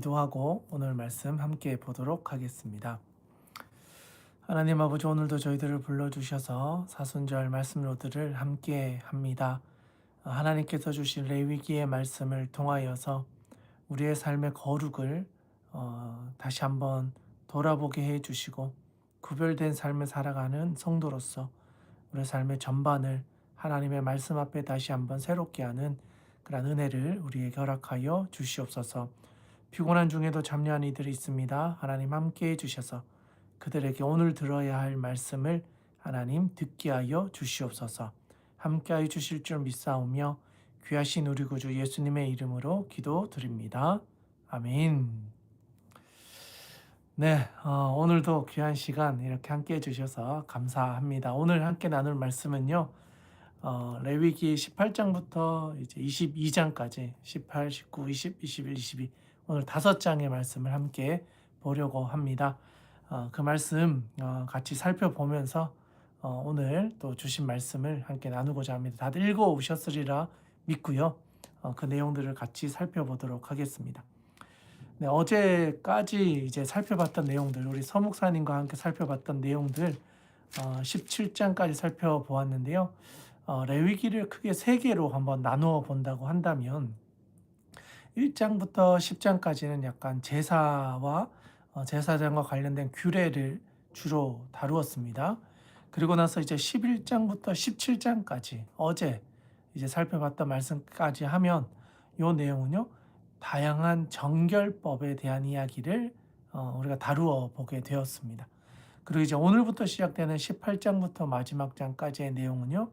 기도하고 오늘 말씀 함께 보도록 하겠습니다. 하나님 아버지, 오늘도 저희들을 불러주셔서 사순절 말씀로들을 함께 합니다. 하나님께서 주신 레위기의 말씀을 통하여서 우리의 삶의 거룩을 다시 한번 돌아보게 해주시고, 구별된 삶을 살아가는 성도로서 우리 삶의 전반을 하나님의 말씀 앞에 다시 한번 새롭게 하는 그런 은혜를 우리에게 허락하여 주시옵소서. 피곤한 중에도 참여한 이들이 있습니다. 하나님 함께 해주셔서 그들에게 오늘 들어야 할 말씀을 하나님 듣게 하여 주시옵소서. 함께 하여 주실 줄 믿사오며 귀하신 우리 구주 예수님의 이름으로 기도드립니다. 아멘. 네, 오늘도 귀한 시간 이렇게 함께 해주셔서 감사합니다. 오늘 함께 나눌 말씀은요, 레위기 18장부터 이제 22장까지 18, 19, 20, 21, 22 오늘 5장의 말씀을 함께 보려고 합니다. 그 말씀 같이 살펴보면서 오늘 또 주신 말씀을 함께 나누고자 합니다. 다들 읽어오셨으리라 믿고요. 그 내용들을 같이 살펴보도록 하겠습니다. 네, 어제까지 이제 살펴봤던 내용들, 우리 서목사님과 함께 살펴봤던 내용들 17장까지 살펴보았는데요. 레위기를 크게 3개로 한번 나누어 본다고 한다면 1장부터 10장까지는 약간 제사와 제사장과 관련된 규례를 주로 다루었습니다. 그리고 나서 이제 11장부터 17장까지 어제 이제 살펴봤던 말씀까지 하면 이 내용은요, 다양한 정결법에 대한 이야기를 우리가 다루어 보게 되었습니다. 그리고 이제 오늘부터 시작되는 18장부터 마지막 장까지의 내용은요,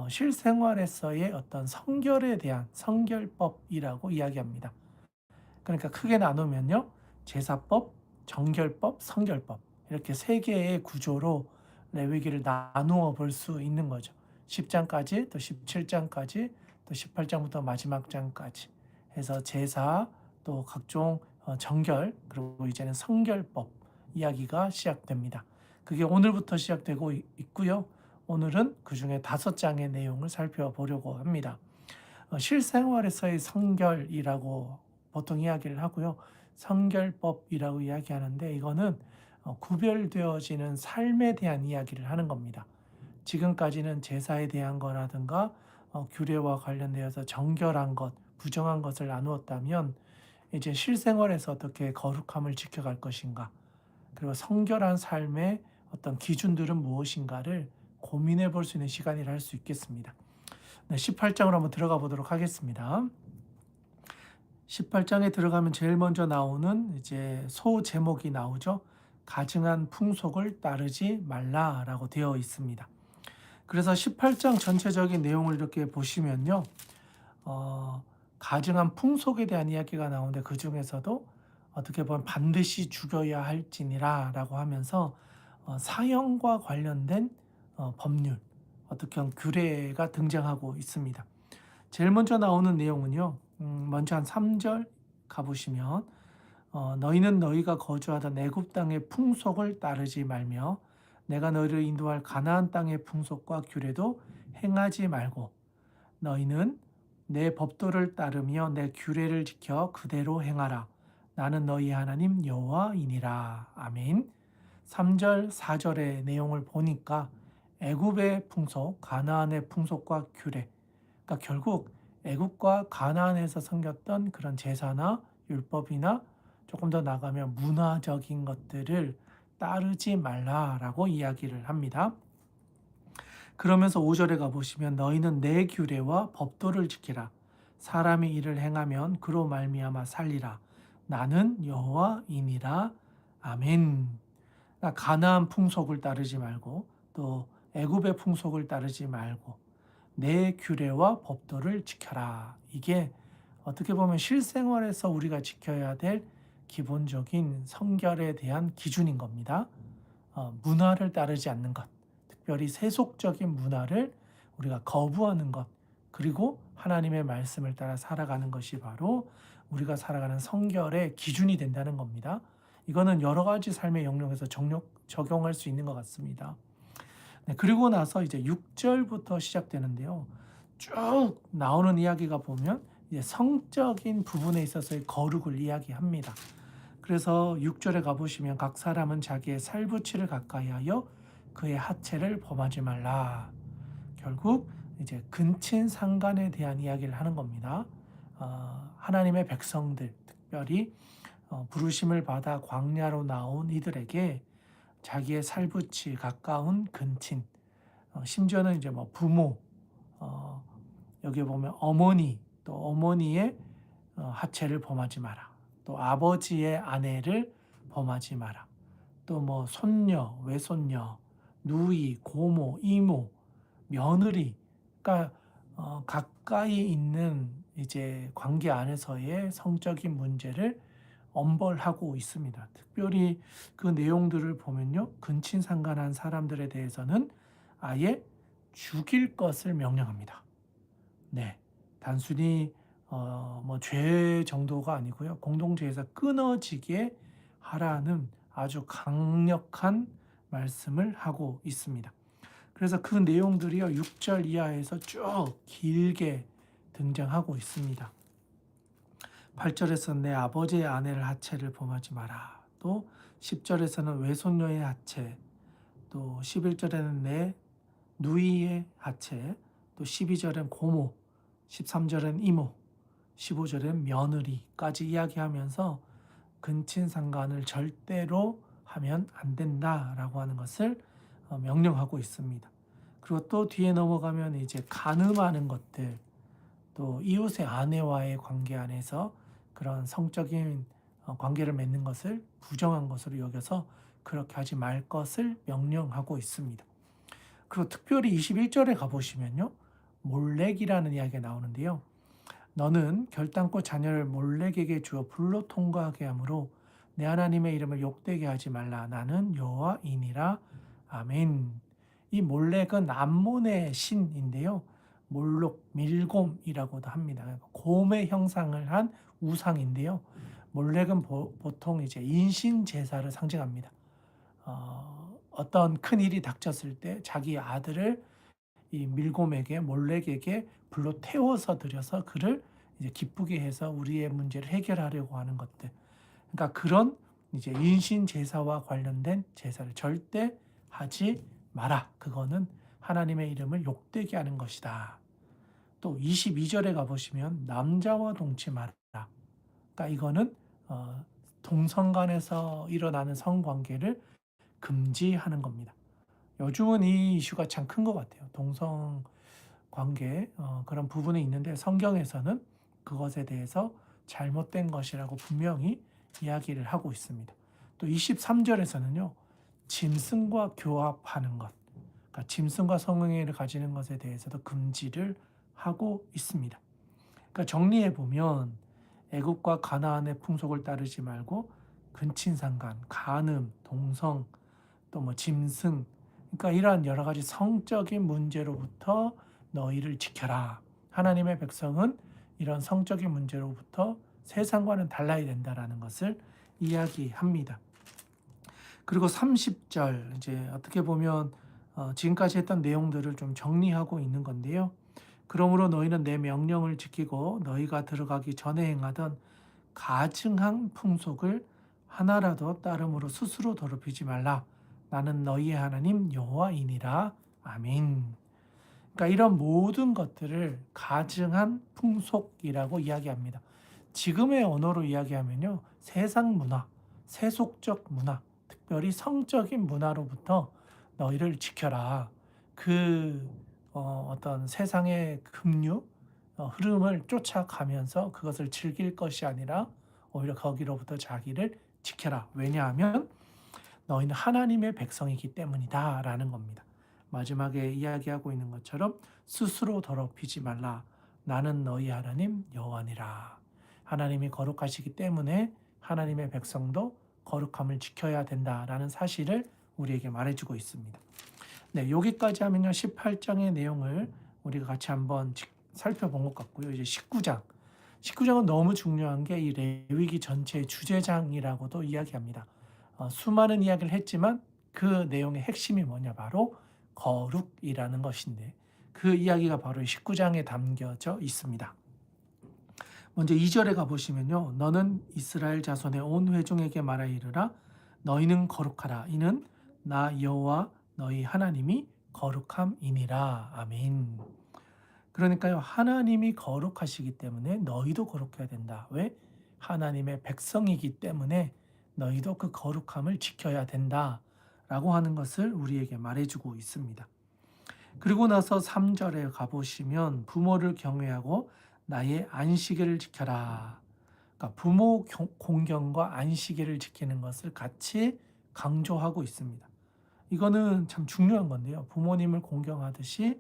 실생활에서의 어떤 성결에 대한 성결법이라고 이야기합니다. 그러니까 크게 나누면요, 제사법, 정결법, 성결법 이렇게 3개의 구조로 레위기를 나누어 볼 수 있는 거죠. 10장까지 또 17장까지 또 18장부터 마지막 장까지 해서 제사 또 각종 정결 그리고 이제는 성결법 이야기가 시작됩니다. 그게 오늘부터 시작되고 있고요. 오늘은 그 중에 5장의 내용을 살펴보려고 합니다. 실생활에서의 성결이라고 보통 이야기를 하고요. 성결법이라고 이야기하는데, 이거는 구별되어지는 삶에 대한 이야기를 하는 겁니다. 지금까지는 제사에 대한 거라든가 규례와 관련되어서 정결한 것, 부정한 것을 나누었다면, 이제 실생활에서 어떻게 거룩함을 지켜갈 것인가, 그리고 성결한 삶의 어떤 기준들은 무엇인가를 고민해 볼 수 있는 시간이라 할 수 있겠습니다. 네, 18장으로 한번 들어가 보도록 하겠습니다. 18장에 들어가면 제일 먼저 나오는 이제 소 제목이 나오죠. 가증한 풍속을 따르지 말라라고 되어 있습니다. 그래서 18장 전체적인 내용을 이렇게 보시면요, 가증한 풍속에 대한 이야기가 나오는데, 그 중에서도 어떻게 보면 반드시 죽여야 할지니라라고 하면서 사형과 관련된 법률, 어떻게 보면 규례가 등장하고 있습니다. 제일 먼저 나오는 내용은요, 먼저 한 3절 가보시면 너희는 너희가 거주하던 애굽 땅의 풍속을 따르지 말며 내가 너희를 인도할 가나안 땅의 풍속과 규례도 행하지 말고 너희는 내 법도를 따르며 내 규례를 지켜 그대로 행하라. 나는 너희 하나님 여호와이니라. 아멘. 3절, 4절의 내용을 보니까 애굽의 풍속, 가나안의 풍속과 규례, 그러니까 결국 애굽과 가나안에서 섬겼던 그런 제사나 율법이나 조금 더 나가면 문화적인 것들을 따르지 말라라고 이야기를 합니다. 그러면서 5절에 가보시면 너희는 내 규례와 법도를 지키라. 사람이 이를 행하면 그로 말미암아 살리라. 나는 여호와이니라. 아멘. 그러니까 가나안 풍속을 따르지 말고 또 애굽의 풍속을 따르지 말고 내 규례와 법도를 지켜라. 이게 어떻게 보면 실생활에서 우리가 지켜야 될 기본적인 성결에 대한 기준인 겁니다. 문화를 따르지 않는 것, 특별히 세속적인 문화를 우리가 거부하는 것, 그리고 하나님의 말씀을 따라 살아가는 것이 바로 우리가 살아가는 성결의 기준이 된다는 겁니다. 이거는 여러 가지 삶의 영역에서 적용할 수 있는 것 같습니다. 네, 그리고 나서 이제 6절부터 시작되는데요. 쭉 나오는 이야기가 보면 이제 성적인 부분에 있어서의 거룩을 이야기합니다. 그래서 6절에 가보시면 각 사람은 자기의 살부치를 가까이하여 그의 하체를 범하지 말라. 결국 이제 근친 상간에 대한 이야기를 하는 겁니다. 하나님의 백성들, 특별히 부르심을 받아 광야로 나온 이들에게 자기의 살부치 가까운 근친, 심지어는 이제 뭐 부모, 어, 여기 보면 어머니, 또 어머니의 하체를 범하지 마라. 또 아버지의 아내를 범하지 마라. 또 뭐 손녀, 외손녀, 누이, 고모, 이모, 며느리, 그러니까 가까이 있는 이제 관계 안에서의 성적인 문제를 엄벌하고 있습니다. 특별히 그 내용들을 보면요, 근친상간한 사람들에 대해서는 아예 죽일 것을 명령합니다. 네, 단순히 뭐 죄 정도가 아니고요, 공동체에서 끊어지게 하라는 아주 강력한 말씀을 하고 있습니다. 그래서 그 내용들이요, 6절 이하에서 쭉 길게 등장하고 있습니다. 8절에서 내 아버지의 아내를 하체를 범하지 마라. 또 10절에서는 외손녀의 하체, 또 11절에는 내 누이의 하체, 또 12절엔 고모, 13절엔 이모, 15절엔 며느리까지 이야기하면서 근친상간을 절대로 하면 안 된다라고 하는 것을 명령하고 있습니다. 그리고 또 뒤에 넘어가면 이제 간음하는 것들, 또 이웃의 아내와의 관계 안에서 그런 성적인 관계를 맺는 것을 부정한 것으로 여겨서 그렇게 하지 말 것을 명령하고 있습니다. 그리고 특별히 21절에 가보시면요, 몰렉이라는 이야기가 나오는데요. 너는 결단코 자녀를 몰렉에게 주어 불로 통과하게 하므로 내 하나님의 이름을 욕되게 하지 말라. 나는 여호와이니라. 아멘. 이 몰렉은 암몬의 신인데요. 몰록, 밀곰이라고도 합니다. 곰의 형상을 한 우상인데요. 몰렉은 보통 이제 인신 제사를 상징합니다. 어떤 큰 일이 닥쳤을 때 자기 아들을 이 밀곰에게, 몰렉에게 불로 태워서 드려서 그를 이제 기쁘게 해서 우리의 문제를 해결하려고 하는 것들. 그러니까 그런 이제 인신 제사와 관련된 제사를 절대 하지 마라. 그거는 하나님의 이름을 욕되게 하는 것이다. 또 22절에 가보시면 남자와 동치 마라. 그러니까 이거는 동성 간에서 일어나는 성관계를 금지하는 겁니다. 요즘은 이 이슈가 참 큰 것 같아요. 동성 관계 그런 부분이 있는데 성경에서는 그것에 대해서 잘못된 것이라고 분명히 이야기를 하고 있습니다. 또 23절에서는요. 짐승과 교합하는 것, 그러니까 짐승과 성행위를 가지는 것에 대해서도 금지를 하고 있습니다. 그러니까 정리해 보면 애굽과 가나안의 풍속을 따르지 말고 근친상간, 간음, 동성, 또 뭐 짐승, 그러니까 이러한 여러 가지 성적인 문제로부터 너희를 지켜라. 하나님의 백성은 이런 성적인 문제로부터 세상과는 달라야 된다라는 것을 이야기합니다. 그리고 30절 이제 어떻게 보면 지금까지 했던 내용들을 좀 정리하고 있는 건데요. 그러므로 너희는 내 명령을 지키고 너희가 들어가기 전에 행하던 가증한 풍속을 하나라도 따름으로 스스로 더럽히지 말라. 나는 너희의 하나님 여호와이니라. 아멘. 그러니까 이런 모든 것들을 가증한 풍속이라고 이야기합니다. 지금의 언어로 이야기하면요, 세상 문화, 세속적 문화, 특별히 성적인 문화로부터 너희를 지켜라. 그 어떤 세상의 급류, 흐름을 쫓아가면서 그것을 즐길 것이 아니라 오히려 거기로부터 자기를 지켜라. 왜냐하면 너희는 하나님의 백성이기 때문이다라는 겁니다. 마지막에 이야기하고 있는 것처럼 스스로 더럽히지 말라. 나는 너희 하나님 여호와니라. 하나님이 거룩하시기 때문에 하나님의 백성도 거룩함을 지켜야 된다라는 사실을 우리에게 말해주고 있습니다. 네, 여기까지 하면요 18장의 내용을 우리가 같이 한번 살펴본 것 같고요. 이제 19장. 19장은 너무 중요한 게 이 레위기 전체의 주제장이라고도 이야기합니다. 수많은 이야기를 했지만 그 내용의 핵심이 뭐냐, 바로 거룩이라는 것인데 그 이야기가 바로 19장에 담겨져 있습니다. 먼저 2 절에 가 보시면요. "너는 이스라엘 자손의 온 회중에게 말하여 이르라. 너희는 거룩하라. 이는 나 여호와 너희 하나님이 거룩함이니라." 아멘. 그러니까요. 하나님이 거룩하시기 때문에 너희도 거룩해야 된다. 왜? 하나님의 백성이기 때문에 너희도 그 거룩함을 지켜야 된다라고 하는 것을 우리에게 말해 주고 있습니다. 그리고 나서 3 절에 가 보시면 "부모를 경외하고 나의 안식일을 지켜라." 그러니까 부모 공경과 안식일을 지키는 것을 같이 강조하고 있습니다. 이거는 참 중요한 건데요. 부모님을 공경하듯이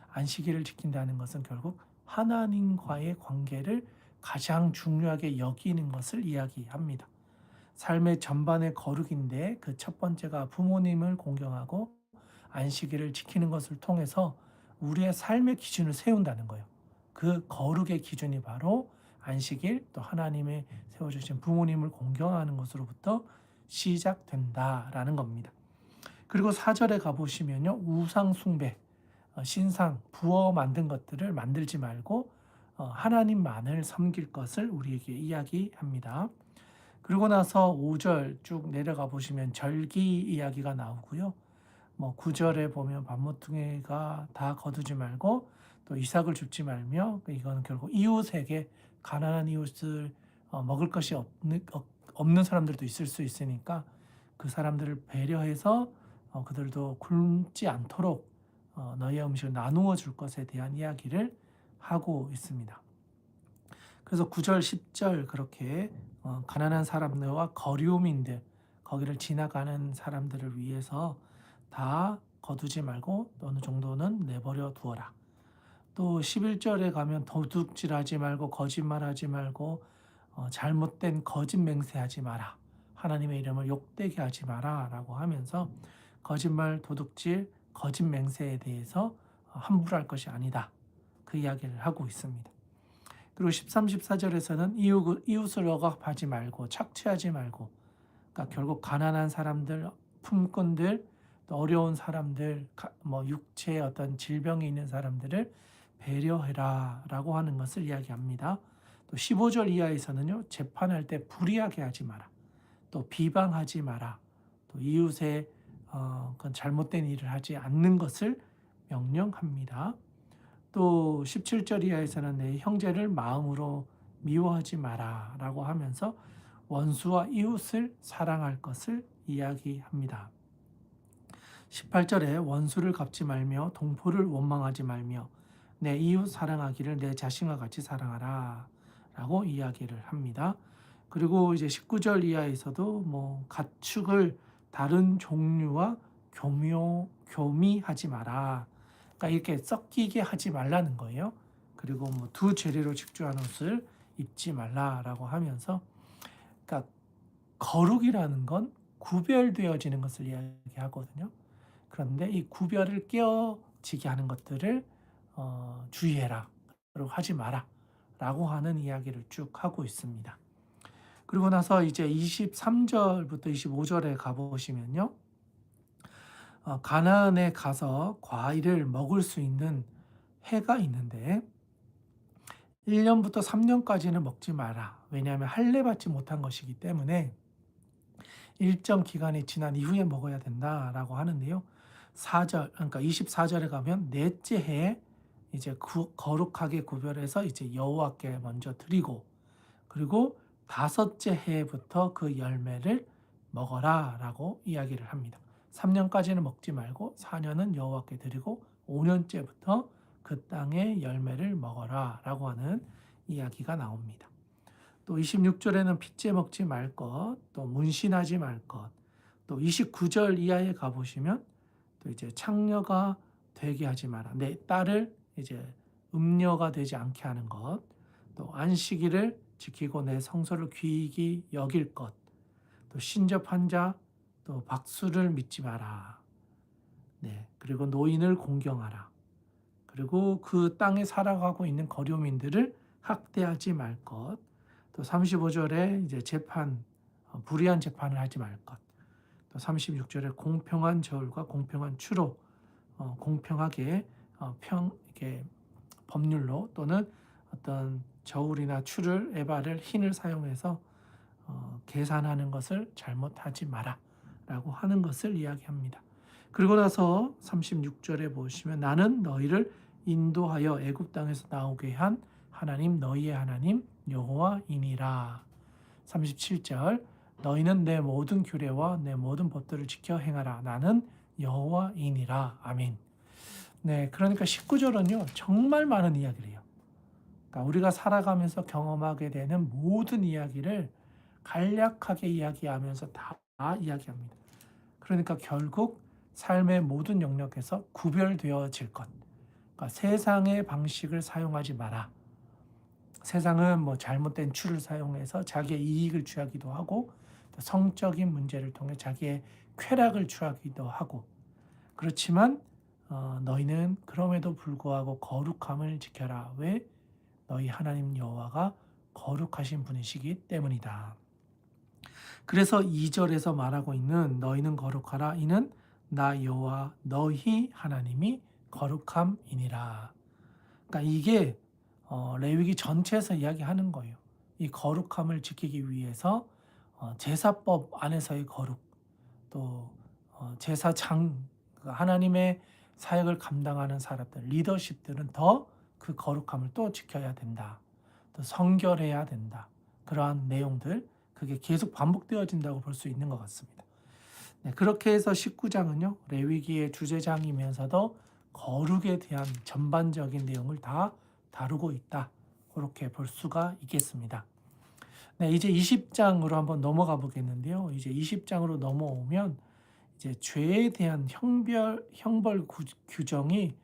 안식일을 지킨다는 것은 결국 하나님과의 관계를 가장 중요하게 여기는 것을 이야기합니다. 삶의 전반의 거룩인데 그 첫 번째가 부모님을 공경하고 안식일을 지키는 것을 통해서 우리의 삶의 기준을 세운다는 거예요. 그 거룩의 기준이 바로 안식일, 또 하나님의 세워주신 부모님을 공경하는 것으로부터 시작된다라는 겁니다. 그리고 4 절에 가 보시면요. 우상 숭배, 신상, 부어 만든 것들을 만들지 말고 하나님만을 섬길 것을 우리에게 이야기합니다. 그리고 나서 5절 쭉 내려가 보시면 절기 이야기가 나오고요. 9 절에 보면 반모퉁이가 다 거두지 말고 또 이삭을 줍지 말며, 이거는 결국 이웃에게, 가난한 이웃을 먹을 것이 없는 사람들도 있을 수 있으니까 그 사람들을 배려해서 그들도 굶지 않도록 너희의 음식을 나누어 줄 것에 대한 이야기를 하고 있습니다. 그래서 9 절, 10절 그렇게 가난한 사람들과 거류민들, 거기를 지나가는 사람들을 위해서 다 거두지 말고 어느 정도는 내버려 두어라. 또 11 절에 가면 도둑질하지 말고 거짓말하지 말고 잘못된 거짓 맹세하지 마라. 하나님의 이름을 욕되게 하지 마라라고 하면서 거짓말, 도둑질, 거짓 맹세에 대해서 함부로 할 것이 아니다. 그 이야기를 하고 있습니다. 그리고 13, 14절에서는 이웃을 억압하지 말고 착취하지 말고, 그러니까 결국 가난한 사람들, 품꾼들, 또 어려운 사람들, 육체의 어떤 질병이 있는 사람들을 배려해라라고 하는 것을 이야기합니다. 또 15절 이하에서는요. 재판할 때 불의하게 하지 마라. 또 비방하지 마라. 또 이웃의 그건 잘못된 일을 하지 않는 것을 명령합니다. 또 17절 이하에서는 내 형제를 마음으로 미워하지 마라 라고 하면서 원수와 이웃을 사랑할 것을 이야기합니다. 18절에 원수를 갚지 말며 동포를 원망하지 말며 내 이웃 사랑하기를 내 자신과 같이 사랑하라 라고 이야기를 합니다. 그리고 이제 19절 이하에서도 가축을 다른 종류와 교미하지 마라. 그러니까 이렇게 섞이게 하지 말라는 거예요. 그리고 두 재래로 직조한 옷을 입지 말라라고 하면서, 그러니까 거룩이라는 건 구별되어지는 것을 이야기하거든요. 그런데 이 구별을 깨어지게 하는 것들을 주의해라, 그리고 하지 마라 라고 하는 이야기를 쭉 하고 있습니다. 그리고 나서 이제 23절부터 25절에 가보시면요. 가나안에 가서 과일을 먹을 수 있는 해가 있는데 1년부터 3년까지는 먹지 마라. 왜냐하면 할례 받지 못한 것이기 때문에 일정 기간이 지난 이후에 먹어야 된다라고 하는데요. 4절, 그러니까 24절에 가면 넷째 해에 이제 거룩하게 구별해서 이제 여호와께 먼저 드리고, 그리고 5째 해부터 그 열매를 먹어라라고 이야기를 합니다. 3년까지는 먹지 말고 4년은 여호와께 드리고 5년째부터 그 땅의 열매를 먹어라라고 하는 이야기가 나옵니다. 또 26절에는 핏째 먹지 말 것, 또 문신하지 말 것, 또 29절 이하에 가보시면 또 이제 창녀가 되게 하지 마라. 내 딸을 이제 음녀가 되지 않게 하는 것, 또 안식일을 지키고 내 성소를 귀히 여길 것, 또 신접한 자, 또 박수를 믿지 마라. 네, 그리고 노인을 공경하라. 그리고 그 땅에 살아가고 있는 거류민들을 학대하지 말 것. 또 35절에 이제 불의한 재판을 하지 말 것. 또 36절에 공평한 저울과 공평한 추로, 공평하게 이렇게 법률로 또는 어떤 저울이나 추를, 에바를, 흰을 사용해서 계산하는 것을 잘못하지 마라 라고 하는 것을 이야기합니다. 그리고 나서 36절에 보시면 나는 너희를 인도하여 애굽 땅에서 나오게 한 하나님 너희의 하나님 여호와이니라. 37절 너희는 내 모든 규례와 내 모든 법들을 지켜 행하라. 나는 여호와이니라. 아멘. 네, 그러니까 19절은요. 정말 많은 이야기를 해요. 그러니까 우리가 살아가면서 경험하게 되는 모든 이야기를 간략하게 이야기하면서 다 이야기합니다. 그러니까 결국 삶의 모든 영역에서 구별되어질 것. 그러니까 세상의 방식을 사용하지 마라. 세상은 뭐 잘못된 추를 사용해서 자기의 이익을 취하기도 하고 성적인 문제를 통해 자기의 쾌락을 취하기도 하고 그렇지만 너희는 그럼에도 불구하고 거룩함을 지켜라. 왜? 너희 하나님 여호와가 거룩하신 분이시기 때문이다. 그래서 2절에서 말하고 있는 너희는 거룩하라. 이는 나 여호와 너희 하나님이 거룩함이니라. 그러니까 이게 레위기 전체에서 이야기하는 거예요. 이 거룩함을 지키기 위해서 제사법 안에서의 거룩, 또 제사장, 하나님의 사역을 감당하는 사람들, 리더십들은 더 그 거룩함을 또 지켜야 된다. 또 성결해야 된다. 그러한 내용들, 그게 계속 반복되어진다고 볼 수 있는 것 같습니다. 네, 그렇게 해서 19장은요, 레위기의 주제장이면서도 거룩에 대한 전반적인 내용을 다 다루고 있다. 그렇게 볼 수가 있겠습니다. 네, 이제 20장으로 한번 넘어가 보겠는데요. 이제 20장으로 넘어오면 이제 죄에 대한 형벌 규정이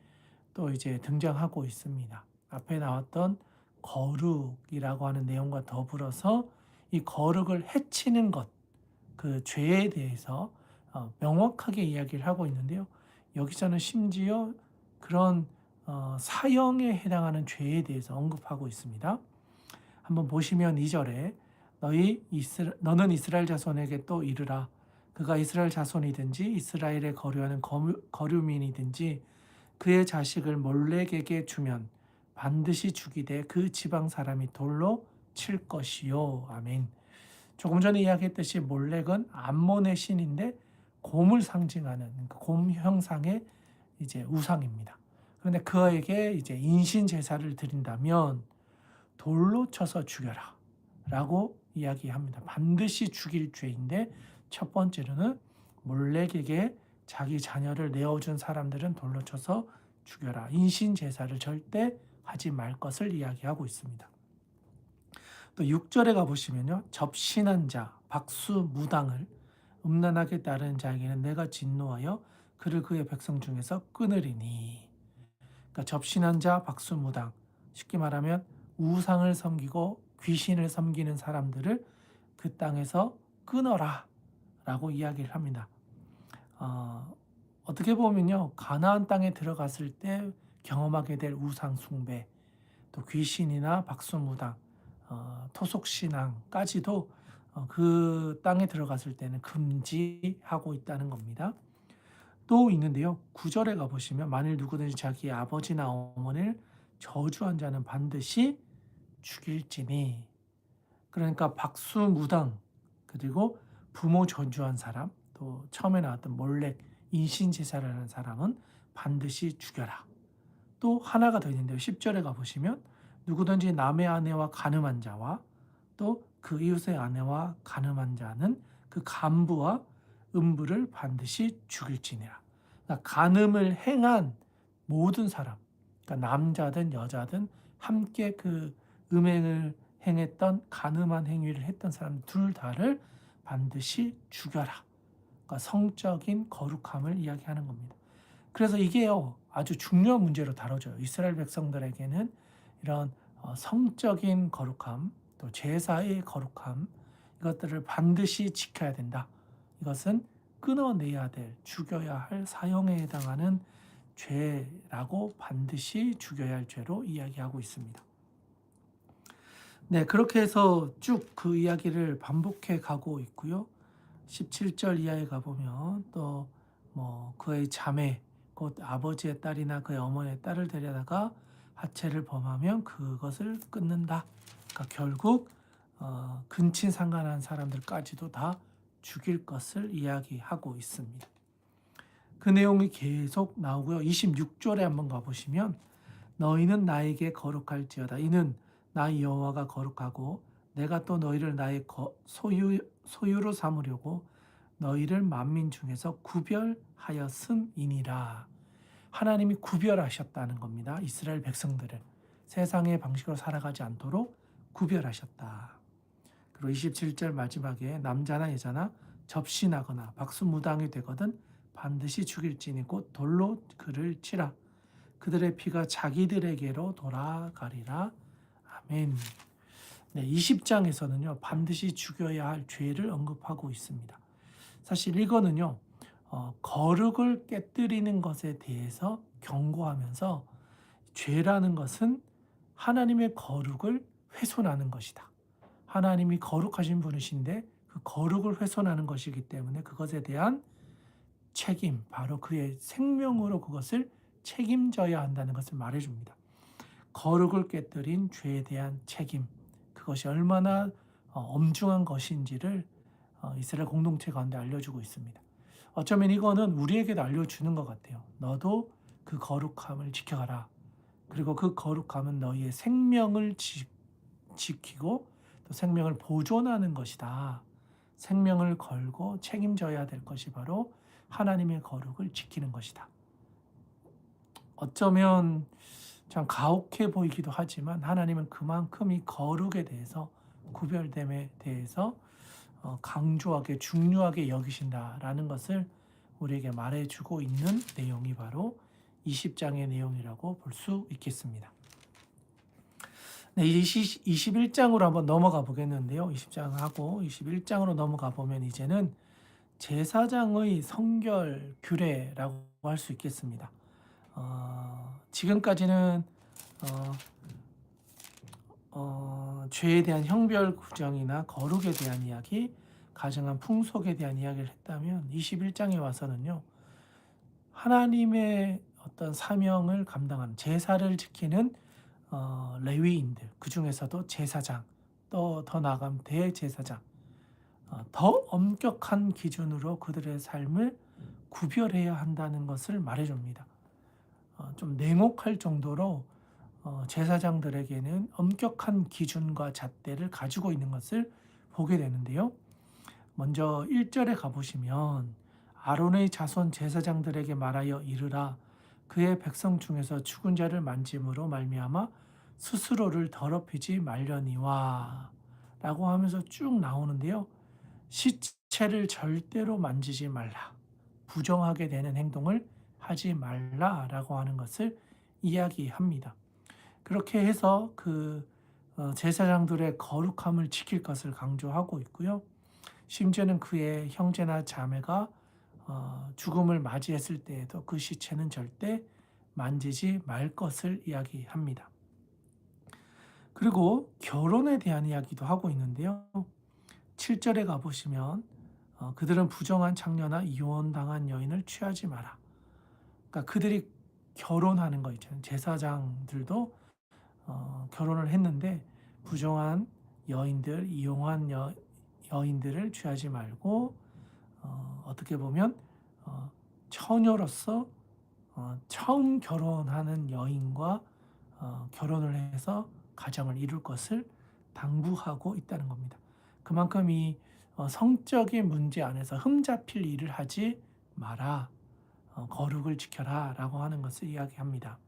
또 이제 등장하고 있습니다. 앞에 나왔던 거룩이라고 하는 내용과 더불어서 이 거룩을 해치는 것, 그 죄에 대해서 명확하게 이야기를 하고 있는데요. 여기서는 심지어 그런 사형에 해당하는 죄에 대해서 언급하고 있습니다. 한번 보시면 2절에 너는 이스라엘 자손에게 또 이르라. 그가 이스라엘 자손이든지 이스라엘에 거류하는 거류민이든지 그의 자식을 몰렉에게 주면 반드시 죽이되 그 지방 사람이 돌로 칠 것이요. 아멘. 조금 전에 이야기했듯이 몰렉은 암몬의 신인데 곰을 상징하는 곰 형상의 이제 우상입니다. 그런데 그에게 이제 인신 제사를 드린다면 돌로 쳐서 죽여라 라고 이야기합니다. 반드시 죽일 죄인데 첫 번째로는 몰렉에게 자기 자녀를 내어준 사람들은 돌로 쳐서 죽여라. 인신 제사를 절대 하지 말 것을 이야기하고 있습니다. 또 6절에 가보시면요. 접신한 자, 박수, 무당을 음란하게 따르는 자에게는 내가 진노하여 그를 그의 백성 중에서 끊으리니. 그러니까 접신한 자, 박수, 무당. 쉽게 말하면 우상을 섬기고 귀신을 섬기는 사람들을 그 땅에서 끊어라 라고 이야기를 합니다. 어떻게 보면요. 가나안 땅에 들어갔을 때 경험하게 될 우상 숭배, 또 귀신이나 박수무당, 토속신앙까지도 그 땅에 들어갔을 때는 금지하고 있다는 겁니다. 또 있는데요. 9절에 가보시면 만일 누구든지 자기 아버지나 어머니를 저주한 자는 반드시 죽일지니. 그러니까 박수무당 그리고 부모 저주한 사람, 또 처음에 나왔던 몰렉 인신제사를 하는 사람은 반드시 죽여라. 또 하나가 더 있는데요. 10절에 가보시면 누구든지 남의 아내와 간음한 자와 또 그 이웃의 아내와 간음한 자는 그 간부와 음부를 반드시 죽일지니라. 그러니까 간음을 행한 모든 사람, 그러니까 남자든 여자든 함께 그 음행을 행했던 간음한 행위를 했던 사람 둘 다를 반드시 죽여라. 그러니까 성적인 거룩함을 이야기하는 겁니다. 그래서 이게요 아주 중요한 문제로 다뤄져요. 이스라엘 백성들에게는 이런 성적인 거룩함, 또 제사의 거룩함 이것들을 반드시 지켜야 된다. 이것은 끊어내야 될, 죽여야 할 사형에 해당하는 죄라고 반드시 죽여야 할 죄로 이야기하고 있습니다. 네, 그렇게 해서 쭉 그 이야기를 반복해 가고 있고요. 17절 이하에 가보면 또 뭐 그의 자매 곧 아버지의 딸이나 그의 어머니의 딸을 데려다가 하체를 범하면 그것을 끊는다. 그러니까 결국 근친상간한 사람들까지도 다 죽일 것을 이야기하고 있습니다. 그 내용이 계속 나오고요. 26절에 한번 가보시면 너희는 나에게 거룩할지어다. 이는 나 여호와가 거룩하고 내가 또 너희를 나의 소유로 삼으려고 너희를 만민 중에서 구별하였음이니라. 하나님이 구별하셨다는 겁니다. 이스라엘 백성들을 세상의 방식으로 살아가지 않도록 구별하셨다. 그리고 27절 마지막에 남자나 여자나 접신하거나 박수무당이 되거든 반드시 죽일지니 곧 돌로 그를 치라. 그들의 피가 자기들에게로 돌아가리라. 아멘. 네, 20장에서는요 반드시 죽여야 할 죄를 언급하고 있습니다. 사실 이거는요 거룩을 깨뜨리는 것에 대해서 경고하면서 죄라는 것은 하나님의 거룩을 훼손하는 것이다. 하나님이 거룩하신 분이신데 그 거룩을 훼손하는 것이기 때문에 그것에 대한 책임, 바로 그의 생명으로 그것을 책임져야 한다는 것을 말해줍니다. 거룩을 깨뜨린 죄에 대한 책임, 그것이 얼마나 엄중한 것인지를 이스라엘 공동체 가운데 알려주고 있습니다. 어쩌면 이거는 우리에게도 알려주는 것 같아요. 너도 그 거룩함을 지켜가라. 그리고 그 거룩함은 너희의 생명을 지키고 또 생명을 보존하는 것이다. 생명을 걸고 책임져야 될 것이 바로 하나님의 거룩을 지키는 것이다. 어쩌면 참 가혹해 보이기도 하지만 하나님은 그만큼 이 거룩에 대해서 구별됨에 대해서 강조하게 중요하게 여기신다라는 것을 우리에게 말해주고 있는 내용이 바로 20장의 내용이라고 볼 수 있겠습니다. 네, 21장으로 한번 넘어가 보겠는데요. 20장하고 21장으로 넘어가 보면 이제는 제사장의 성결 규례라고 할 수 있겠습니다. 지금까지는 죄에 대한 형별 규정이나 거룩에 대한 이야기, 가정한 풍속에 대한 이야기를 했다면 21장에 와서는요. 하나님의 어떤 사명을 감당하는 제사를 지키는 레위인들, 그 중에서도 제사장, 또 더 나아가면 대제사장, 더 엄격한 기준으로 그들의 삶을 구별해야 한다는 것을 말해줍니다. 좀 냉혹할 정도로 제사장들에게는 엄격한 기준과 잣대를 가지고 있는 것을 보게 되는데요. 먼저 1절에 가보시면 아론의 자손 제사장들에게 말하여 이르라. 그의 백성 중에서 죽은 자를 만짐으로 말미암아 스스로를 더럽히지 말려니와 라고 하면서 쭉 나오는데요. 시체를 절대로 만지지 말라. 부정하게 되는 행동을 하지 말라라고 하는 것을 이야기합니다. 그렇게 해서 그 제사장들의 거룩함을 지킬 것을 강조하고 있고요. 심지어는 그의 형제나 자매가 죽음을 맞이했을 때에도 그 시체는 절대 만지지 말 것을 이야기합니다. 그리고 결혼에 대한 이야기도 하고 있는데요. 7절에 가보시면 그들은 부정한 창녀나 이혼당한 여인을 취하지 마라. 그러니까 그들이 결혼하는 거 있잖아요. 제사장들도 결혼을 했는데 부정한 여인들, 이용한 여인들을 취하지 말고 어떻게 보면 처녀로서 처음 결혼하는 여인과 결혼을 해서 가정을 이룰 것을 당부하고 있다는 겁니다. 그만큼 이 성적인 문제 안에서 흠잡힐 일을 하지 마라. 거룩을 지켜라 라고 하는 것을 이야기합니다.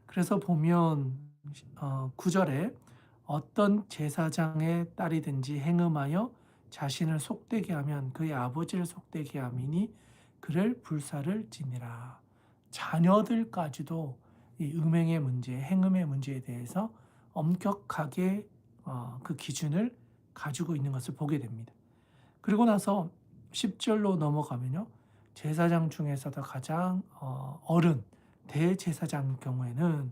그래서 보면 9절에 어떤 제사장의 딸이든지 행음하여 자신을 속되게 하면 그의 아버지를 속되게 함이니 그를 불사를 지니라. 자녀들까지도 이 음행의 문제, 행음의 문제에 대해서 엄격하게 그 기준을 가지고 있는 것을 보게 됩니다. 그리고 나서 10절로 넘어가면요. 제사장 중에서도 가장 어른, 대제사장 경우에는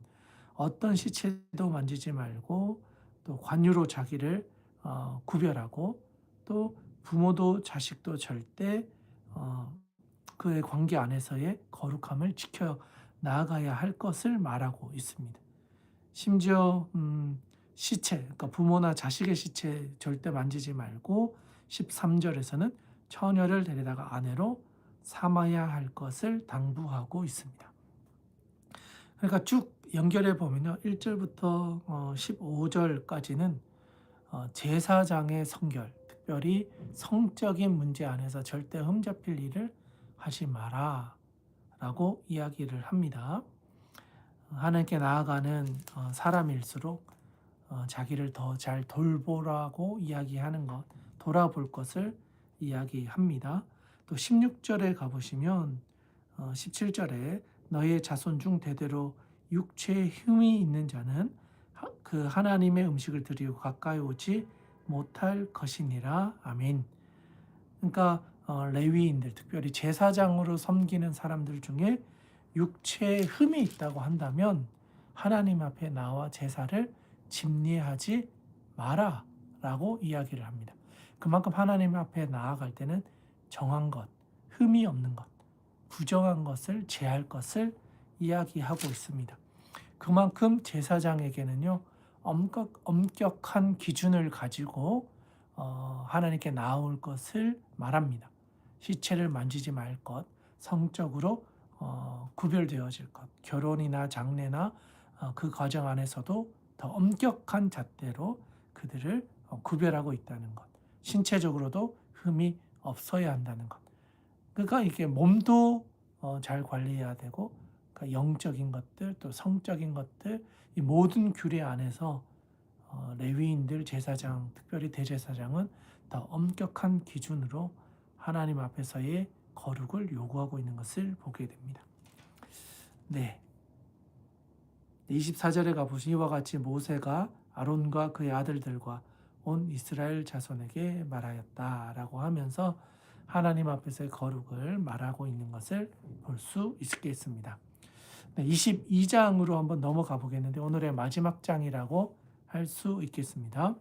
어떤 시체도 만지지 말고 또 관유로 자기를 구별하고 또 부모도 자식도 절대 그의 관계 안에서의 거룩함을 지켜 나아가야 할 것을 말하고 있습니다. 심지어 시체, 그러니까 부모나 자식의 시체 절대 만지지 말고 13절에서는 처녀를 데려다가 아내로 삼아야 할 것을 당부하고 있습니다. 그러니까 쭉 연결해 보면요. 1절부터 15절까지는 제사장의 성결, 특별히 성적인 문제 안에서 절대 흠잡힐 일을 하지 마라 라고 이야기를 합니다. 하나님께 나아가는 사람일수록 자기를 더 잘 돌보라고 이야기하는 것, 돌아볼 것을 이야기합니다. 또 16절에 가보시면 17절에 너의 자손 중 대대로 육체에 흉이 있는 자는 그 하나님의 음식을 드리고 가까이 오지 못할 것이니라. 아멘. 그러니까 레위인들, 특별히 제사장으로 섬기는 사람들 중에 육체에 흠이 있다고 한다면 하나님 앞에 나와 제사를 집례하지 마라라고 이야기를 합니다. 그만큼 하나님 앞에 나아갈 때는 정한 것, 흠이 없는 것, 부정한 것을 제할 것을 이야기하고 있습니다. 그만큼 제사장에게는요, 엄격한 기준을 가지고 하나님께 나올 것을 말합니다. 시체를 만지지 말 것, 성적으로 구별되어질 것, 결혼이나 장례나 그 과정 안에서도 더 엄격한 잣대로 그들을 구별하고 있다는 것, 신체적으로도 흠이 없어야 한다는 것. 그러니까 이게 몸도 잘 관리해야 되고, 그러니까 영적인 것들 또 성적인 것들 이 모든 규례 안에서 레위인들 제사장, 특별히 대제사장은 더 엄격한 기준으로 하나님 앞에서의 거룩을 요구하고 있는 것을 보게 됩니다. 네. 24절에 가보시 이와 같이 모세가 아론과 그의 아들들과 온 이스라엘 자손에게 말하였다라고 하면서 하나님 앞에서의 거룩을 말하고 있는 것을 볼 수 있겠습니다. 네, 22장으로 한번 넘어가 보겠는데 오늘의 마지막 장이라고 할 수 있겠습니다.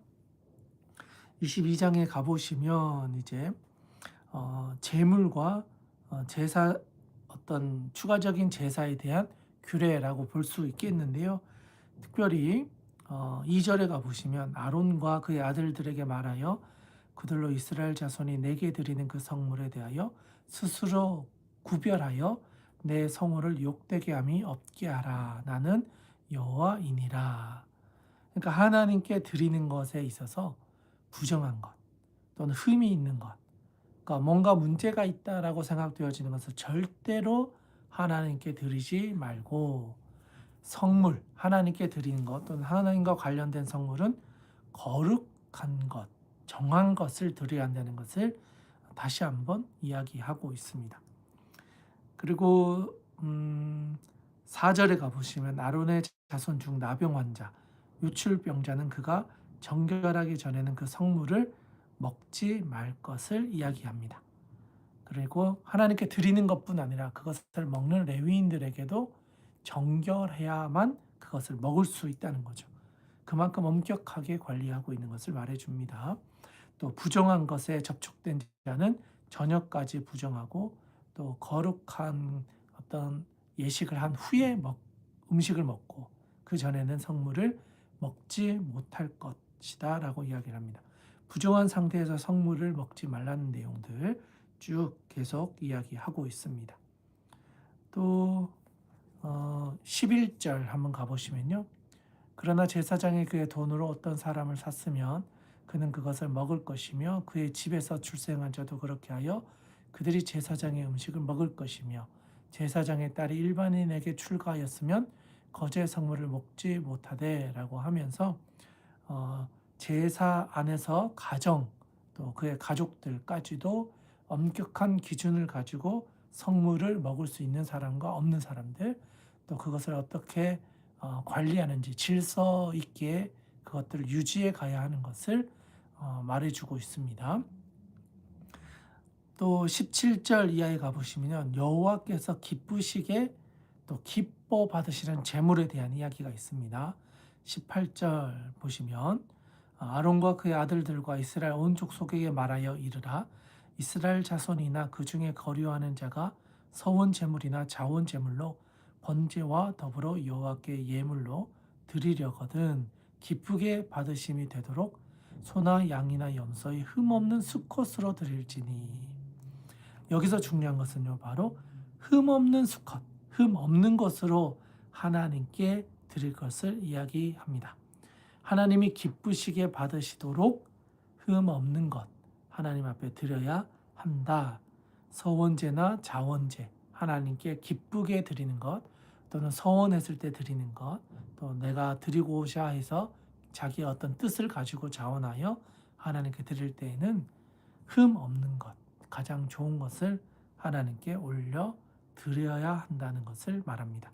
22장에 가보시면 이제 제물과 제사 어떤 추가적인 제사에 대한 규례라고 볼 수 있겠는데요. 특별히 2절에 가보시면 아론과 그의 아들들에게 말하여 그들로 이스라엘 자손이 내게 드리는 그 성물에 대하여 스스로 구별하여 내 성호를 욕되게 함이 없게 하라. 나는 여호와이니라. 그러니까 하나님께 드리는 것에 있어서 부정한 것 또는 흠이 있는 것, 그러니까 뭔가 문제가 있다라고 생각되어지는 것을 절대로 하나님께 드리지 말고 성물, 하나님께 드리는 것 또는 하나님과 관련된 성물은 거룩한 것, 정한 것을 드려야 한다는 것을 다시 한번 이야기하고 있습니다. 그리고 4절에 가보시면 아론의 자손 중 나병 환자, 유출병자는 그가 정결하기 전에는 그 성물을 먹지 말 것을 이야기합니다. 그리고 하나님께 드리는 것뿐 아니라 그것을 먹는 레위인들에게도 정결해야만 그것을 먹을 수 있다는 거죠. 그만큼 엄격하게 관리하고 있는 것을 말해줍니다. 또 부정한 것에 접촉된 자는 저녁까지 부정하고 또 거룩한 어떤 예식을 한 후에 음식을 먹고 그 전에는 성물을 먹지 못할 것이다 라고 이야기를 합니다. 부정한 상태에서 성물을 먹지 말라는 내용들 쭉 계속 이야기하고 있습니다. 또 11절 한번 가보시면요. 그러나 제사장이 그의 돈으로 어떤 사람을 샀으면 그는 그것을 먹을 것이며 그의 집에서 출생한 자도 그렇게 하여 그들이 제사장의 음식을 먹을 것이며 제사장의 딸이 일반인에게 출가하였으면 거제 성물을 먹지 못하되 라고 하면서 제사 안에서 가정 또 그의 가족들까지도 엄격한 기준을 가지고 성물을 먹을 수 있는 사람과 없는 사람들 또 그것을 어떻게 관리하는지 질서 있게 그것들을 유지해 가야 하는 것을 말해주고 있습니다. 또 17절 이하에 가보시면 여호와께서 기쁘시게 또 기뻐 받으시는 제물에 대한 이야기가 있습니다. 18절 보시면 아론과 그의 아들들과 이스라엘 온 족속에게 말하여 이르라. 이스라엘 자손이나 그 중에 거류하는 자가 서원 제물이나 자원 제물로 번제와 더불어 여호와께 예물로 드리려거든 기쁘게 받으심이 되도록 소나 양이나 염소의 흠없는 수컷으로 드릴지니. 여기서 중요한 것은요, 바로 흠없는 수컷, 흠 없는 것으로 하나님께 드릴 것을 이야기합니다. 하나님이 기쁘시게 받으시도록 흠 없는 것 하나님 앞에 드려야 한다. 서원제나 자원제, 하나님께 기쁘게 드리는 것, 또는 서원했을 때 드리는 것, 또 내가 드리고자 해서 자기의 어떤 뜻을 가지고 자원하여 하나님께 드릴 때에는 흠 없는 것, 가장 좋은 것을 하나님께 올려 드려야 한다는 것을 말합니다.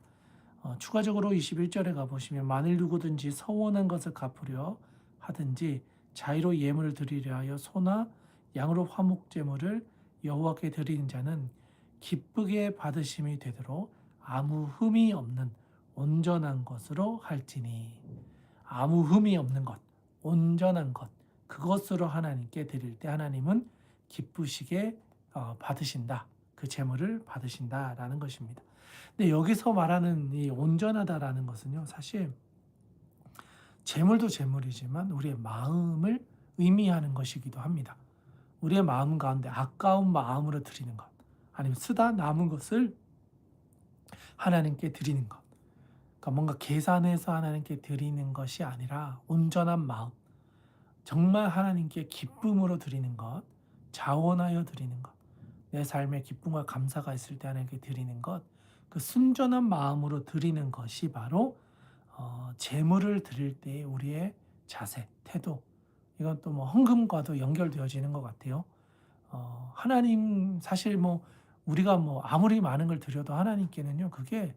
추가적으로 21절에 가보시면 만일 누구든지 서원한 것을 갚으려 하든지 자의로 예물을 드리려 하여 소나 양으로 화목제물을 여호와께 드리는 자는 기쁘게 받으심이 되도록 아무 흠이 없는 온전한 것으로 할지니. 아무 흠이 없는 것, 온전한 것, 그것으로 하나님께 드릴 때 하나님은 기쁘시게 받으신다. 그 제물을 받으신다라는 것입니다. 근데 여기서 말하는 이 온전하다라는 것은요, 사실 재물도 재물이지만 우리의 마음을 의미하는 것이기도 합니다. 우리의 마음 가운데 아까운 마음으로 드리는 것, 아니면 쓰다 남은 것을 하나님께 드리는 것. 그러니까 뭔가 계산해서 하나님께 드리는 것이 아니라 온전한 마음, 정말 하나님께 기쁨으로 드리는 것, 자원하여 드리는 것, 내 삶에 기쁨과 감사가 있을 때 하나님께 드리는 것, 그 순전한 마음으로 드리는 것이 바로 재물을 드릴 때의 우리의 자세, 태도. 이건 또 뭐 헌금과도 연결되어지는 것 같아요. 하나님 사실 뭐 우리가 뭐 아무리 많은 걸 드려도 하나님께는요 그게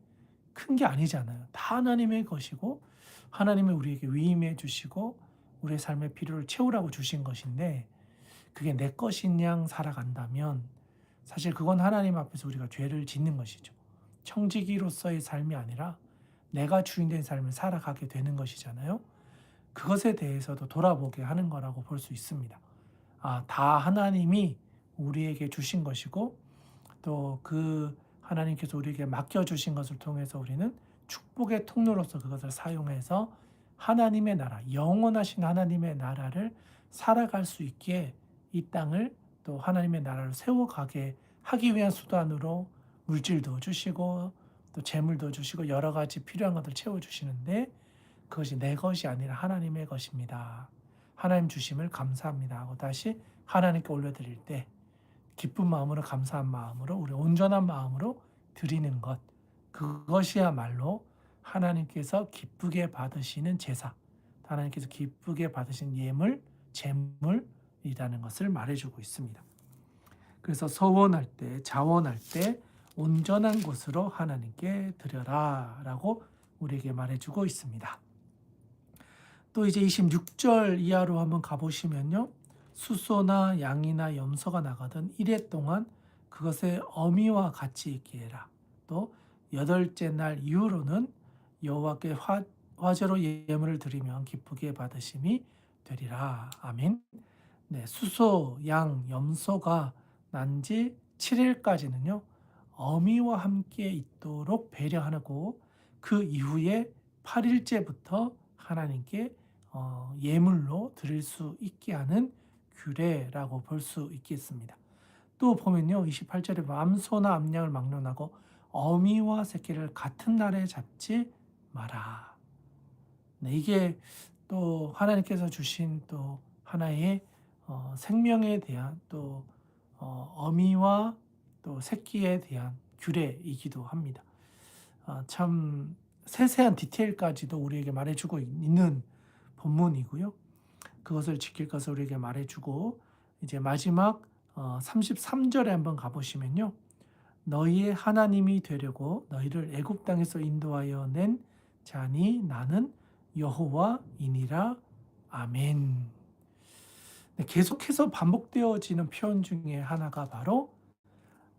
큰 게 아니잖아요. 다 하나님의 것이고 하나님이 우리에게 위임해 주시고 우리의 삶의 필요를 채우라고 주신 것인데 그게 내 것인 양 살아간다면 사실 그건 하나님 앞에서 우리가 죄를 짓는 것이죠. 청지기로서의 삶이 아니라 내가 주인된 삶을 살아가게 되는 것이잖아요. 그것에 대해서도 돌아보게 하는 거라고 볼 수 있습니다. 다 하나님이 우리에게 주신 것이고 또 그 하나님께서 우리에게 맡겨주신 것을 통해서 우리는 축복의 통로로서 그것을 사용해서 하나님의 나라, 영원하신 하나님의 나라를 살아갈 수 있게 이 땅을 또 하나님의 나라를 세워가게 하기 위한 수단으로 물질도 주시고 또 재물도 주시고 여러 가지 필요한 것들 채워주시는데 그것이 내 것이 아니라 하나님의 것입니다. 하나님 주심을 감사합니다 하고 다시 하나님께 올려드릴 때 기쁜 마음으로 감사한 마음으로 우리 온전한 마음으로 드리는 것, 그것이야말로 하나님께서 기쁘게 받으시는 제사, 하나님께서 기쁘게 받으신 예물, 제물이라는 것을 말해주고 있습니다. 그래서 서원할 때, 자원할 때 온전한 것으로 하나님께 드려라 라고 우리에게 말해주고 있습니다. 또 이제 26절 이하로 한번 가보시면요. 수소나 양이나 염소가 나가던 1회 동안 그것의 어미와 같이 있게 해라. 또 8째 날 이후로는 여호와께 화제로 예물을 드리면 기쁘게 받으심이 되리라. 아멘. 네, 수소, 양, 염소가 난 지 7일까지는요. 어미와 함께 있도록 배려하고 그 이후에 8일째부터 하나님께 예물로 드릴 수 있게 하는 규례라고 볼 수 있겠습니다. 또 보면요. 28절에 암소나 암양을 막론하고 어미와 새끼를 같은 날에 잡지 마라. 네, 이게 또 하나님께서 주신 또 하나의 생명에 대한 또 어미와 또 새끼에 대한 규례이기도 합니다. 참 세세한 디테일까지도 우리에게 말해주고 있는 본문이고요. 그것을 지킬 것을 우리에게 말해주고 이제 마지막 33절에 한번 가보시면요. 너희의 하나님이 되려고 너희를 애굽 땅에서 인도하여 낸 자니 나는 여호와이니라. 아멘. 네, 계속해서 반복되어지는 표현 중에 하나가 바로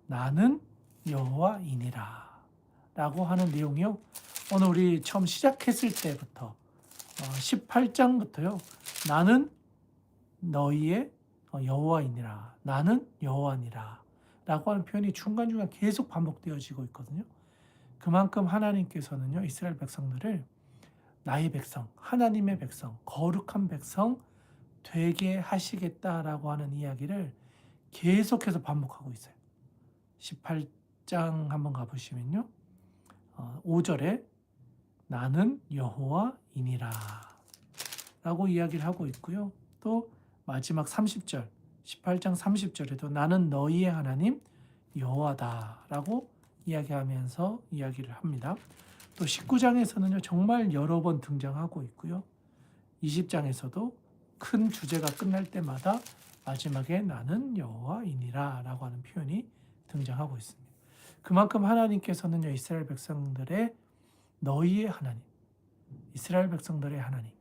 나는 여호와이니라 라고 하는 내용이요. 오늘 우리 처음 시작했을 때부터 18장부터요. 나는 너희의 여호와이니라. 나는 여호와니라 라고 하는 표현이 중간중간 계속 반복되어지고 있거든요. 그만큼 하나님께서는요. 이스라엘 백성들을 나의 백성, 하나님의 백성, 거룩한 백성 되게 하시겠다라고 하는 이야기를 계속해서 반복하고 있어요. 18장 한번 가보시면요. 5절에 나는 여호와이니라 라고 이야기를 하고 있고요. 또 마지막 30절, 18장 30절에도 나는 너희의 하나님 여호와다 라고 이야기하면서 이야기를 합니다. 또 19장에서는요, 정말 여러 번 등장하고 있고요. 20장에서도 큰 주제가 끝날 때마다 마지막에 나는 여호와이니라 라고 하는 표현이 등장하고 있습니다. 그만큼 하나님께서는요, 이스라엘 백성들의 너희의 하나님, 이스라엘 백성들의 하나님,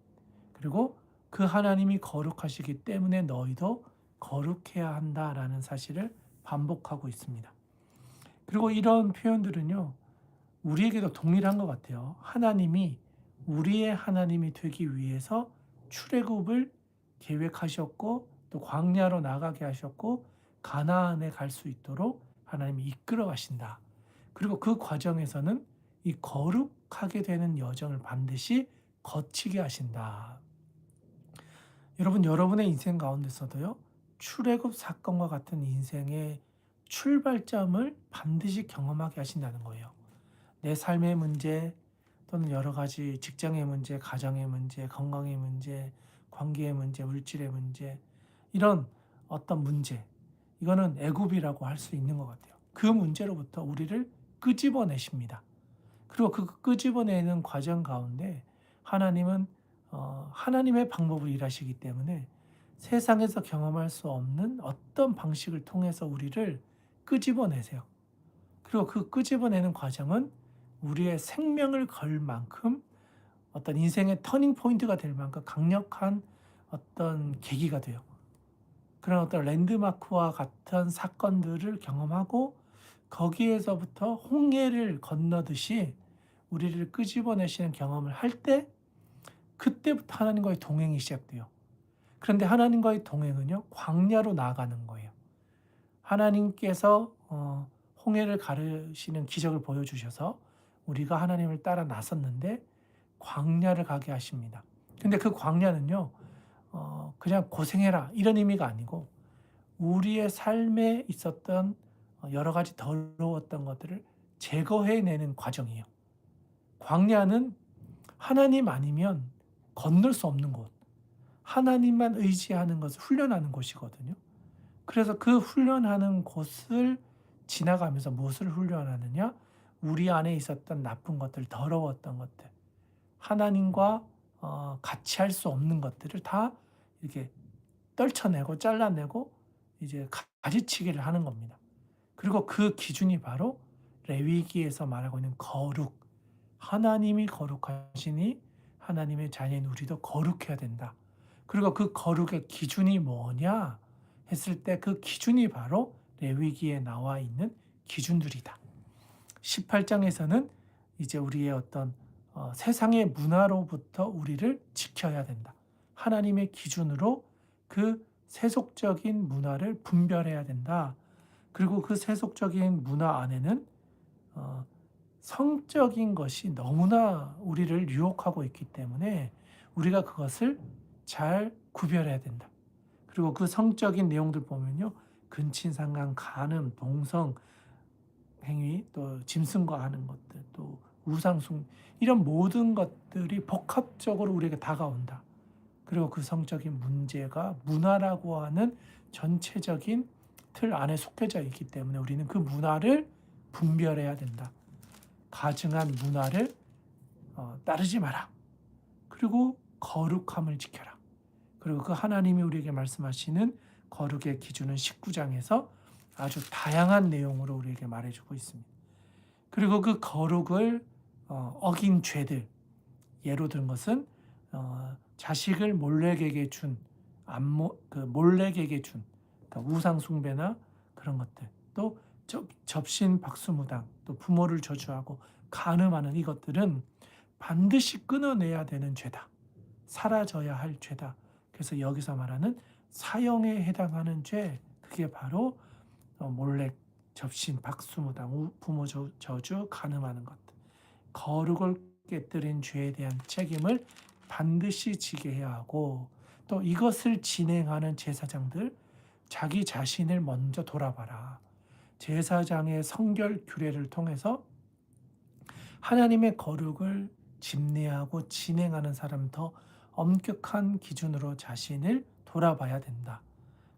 그리고 그 하나님이 거룩하시기 때문에 너희도 거룩해야 한다라는 사실을 반복하고 있습니다. 그리고 이런 표현들은요, 우리에게도 동일한 것 같아요. 하나님이 우리의 하나님이 되기 위해서 출애굽을 계획하셨고 또 광야로 나가게 하셨고 가나안에 갈 수 있도록 하나님이 이끌어 가신다. 그리고 그 과정에서는 이 거룩하게 되는 여정을 반드시 거치게 하신다. 여러분, 여러분의 인생 가운데서도요, 출애굽 사건과 같은 인생의 출발점을 반드시 경험하게 하신다는 거예요. 내 삶의 문제 또는 여러 가지 직장의 문제, 가정의 문제, 건강의 문제, 관계의 문제, 물질의 문제, 이런 어떤 문제, 이거는 애굽이라고 할 수 있는 것 같아요. 그 문제로부터 우리를 끄집어내십니다. 그리고 그 끄집어내는 과정 가운데 하나님은 하나님의 방법으로 일하시기 때문에 세상에서 경험할 수 없는 어떤 방식을 통해서 우리를 끄집어내세요. 그리고 그 끄집어내는 과정은 우리의 생명을 걸 만큼 어떤 인생의 터닝 포인트가 될 만큼 강력한 어떤 계기가 돼요. 그런 어떤 랜드마크와 같은 사건들을 경험하고 거기에서부터 홍해를 건너듯이 우리를 끄집어내시는 경험을 할 때 그때부터 하나님과의 동행이 시작돼요. 그런데 하나님과의 동행은요, 광야로 나아가는 거예요. 하나님께서 홍해를 가르시는 기적을 보여주셔서 우리가 하나님을 따라 나섰는데 광야를 가게 하십니다. 근데 그 광야는요, 그냥 고생해라 이런 의미가 아니고 우리의 삶에 있었던 여러 가지 더러웠던 것들을 제거해내는 과정이에요. 광야는 하나님 아니면 건널 수 없는 곳, 하나님만 의지하는 것을 훈련하는 곳이거든요. 그래서 그 훈련하는 곳을 지나가면서 무엇을 훈련하느냐? 우리 안에 있었던 나쁜 것들, 더러웠던 것들, 하나님과 같이 할 수 없는 것들을 다 이렇게 떨쳐내고 잘라내고 이제 가지치기를 하는 겁니다. 그리고 그 기준이 바로 레위기에서 말하고 있는 거룩. 하나님이 거룩하시니 하나님의 자녀인 우리도 거룩해야 된다. 그리고 그 거룩의 기준이 뭐냐 했을 때 그 기준이 바로 레위기에 나와 있는 기준들이다. 18장에서는 이제 우리의 어떤 세상의 문화로부터 우리를 지켜야 된다. 하나님의 기준으로 그 세속적인 문화를 분별해야 된다. 그리고 그 세속적인 문화 안에는 성적인 것이 너무나 우리를 유혹하고 있기 때문에 우리가 그것을 잘 구별해야 된다. 그리고 그 성적인 내용들 보면요, 근친상간, 간음, 동성 행위, 또 짐승과 하는 것들, 또 우상숭, 이런 모든 것들이 복합적으로 우리에게 다가온다. 그리고 그 성적인 문제가 문화라고 하는 전체적인 틀 안에 속해져 있기 때문에 우리는 그 문화를 분별해야 된다. 가증한 문화를 따르지 마라. 그리고 거룩함을 지켜라. 그리고 그 하나님이 우리에게 말씀하시는 거룩의 기준은 19장에서 아주 다양한 내용으로 우리에게 말해주고 있습니다. 그리고 그 거룩을 어긴 죄들, 예로 든 것은 자식을 몰래에게 준, 몰래에게 준, 그러니까 우상 숭배나 그런 것들, 또 접신 박수무당, 또 부모를 저주하고 간음하는 이것들은 반드시 끊어내야 되는 죄다. 사라져야 할 죄다. 그래서 여기서 말하는 사형에 해당하는 죄, 그게 바로 몰래 접신, 박수무당, 부모 저주, 간음하는 것들. 거룩을 깨뜨린 죄에 대한 책임을 반드시 지게 해야 하고, 또 이것을 진행하는 제사장들, 자기 자신을 먼저 돌아봐라. 제사장의 성결 규례를 통해서 하나님의 거룩을 집례하고 진행하는 사람 더 엄격한 기준으로 자신을 돌아봐야 된다.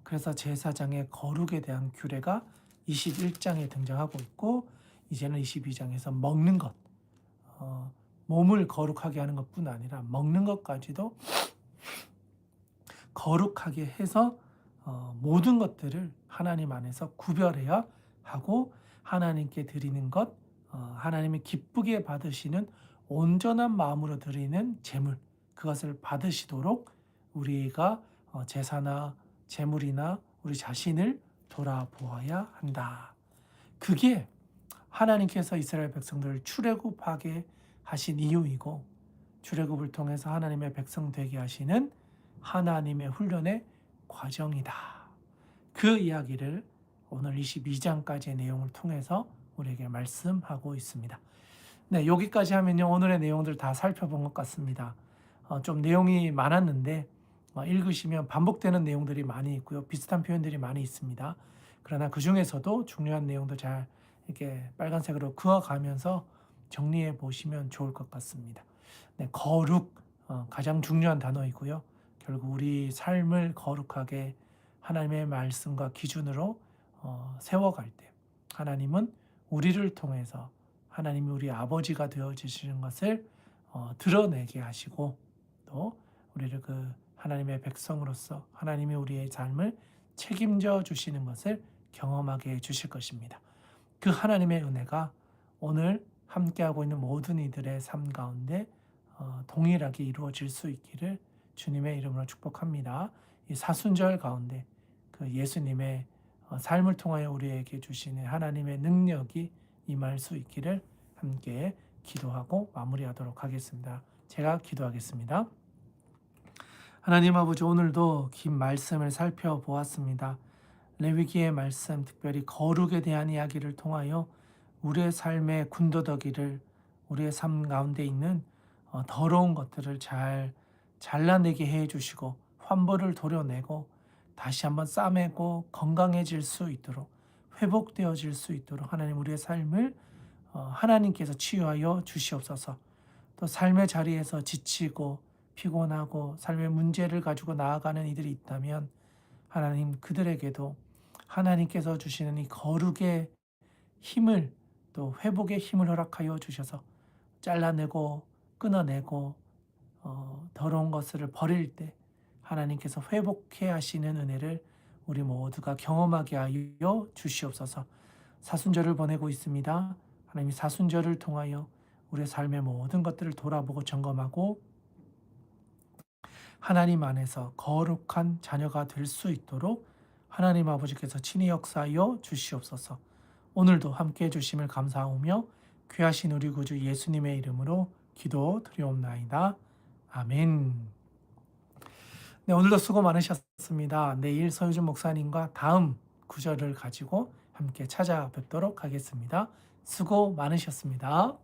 그래서 제사장의 거룩에 대한 규례가 21장에 등장하고 있고, 이제는 22장에서 먹는 것, 몸을 거룩하게 하는 것뿐 아니라 먹는 것까지도 거룩하게 해서 모든 것들을 하나님 안에서 구별해야 하고, 하나님께 드리는 것, 하나님이 기쁘게 받으시는 온전한 마음으로 드리는 제물, 그것을 받으시도록 우리가 제사나 제물이나 우리 자신을 돌아보아야 한다. 그게 하나님께서 이스라엘 백성들을 출애굽하게 하신 이유이고, 출애굽을 통해서 하나님의 백성 되게 하시는 하나님의 훈련의 과정이다. 그 이야기를 오늘 22장까지의 내용을 통해서 우리에게 말씀하고 있습니다. 네, 여기까지 하면요, 오늘의 내용들 다 살펴본 것 같습니다. 좀 내용이 많았는데 읽으시면 반복되는 내용들이 많이 있고요, 비슷한 표현들이 많이 있습니다. 그러나 그 중에서도 중요한 내용도 잘 이렇게 빨간색으로 그어가면서 정리해 보시면 좋을 것 같습니다. 네, 거룩, 가장 중요한 단어이고요. 결국 우리 삶을 거룩하게 하나님의 말씀과 기준으로 세워갈 때, 하나님은 우리를 통해서 하나님이 우리 아버지가 되어주시는 것을 드러내게 하시고, 또 우리를 그 하나님의 백성으로서 하나님이 우리의 삶을 책임져 주시는 것을 경험하게 해 주실 것입니다. 그 하나님의 은혜가 오늘 함께하고 있는 모든 이들의 삶 가운데 동일하게 이루어질 수 있기를 주님의 이름으로 축복합니다. 이 사순절 가운데 그 예수님의 삶을 통하여 우리에게 주시는 하나님의 능력이 임할 수 있기를 함께 기도하고 마무리하도록 하겠습니다. 제가 기도하겠습니다. 하나님 아버지, 오늘도 긴 말씀을 살펴보았습니다. 레위기의 말씀, 특별히 거룩에 대한 이야기를 통하여 우리의 삶의 군더더기를, 우리의 삶 가운데 있는 더러운 것들을 잘 잘라내게 해주시고, 환부를 도려내고 다시 한번 싸매고 건강해질 수 있도록, 회복되어질 수 있도록 하나님 우리의 삶을 하나님께서 치유하여 주시옵소서. 또 삶의 자리에서 지치고 피곤하고 삶의 문제를 가지고 나아가는 이들이 있다면 하나님 그들에게도 하나님께서 주시는 이 거룩의 힘을, 또 회복의 힘을 허락하여 주셔서 잘라내고 끊어내고 더러운 것을 버릴 때 하나님께서 회복해 하시는 은혜를 우리 모두가 경험하게 하여 주시옵소서. 사순절을 보내고 있습니다. 하나님 사순절을 통하여 우리의 삶의 모든 것들을 돌아보고 점검하고 하나님 안에서 거룩한 자녀가 될 수 있도록 하나님 아버지께서 친히 역사하여 주시옵소서. 오늘도 함께해 주심을 감사하며 귀하신 우리 구주 예수님의 이름으로 기도 드리옵나이다. 아멘. 네, 오늘도 수고 많으셨습니다. 내일 서유준 목사님과 다음 구절을 가지고 함께 찾아뵙도록 하겠습니다. 수고 많으셨습니다.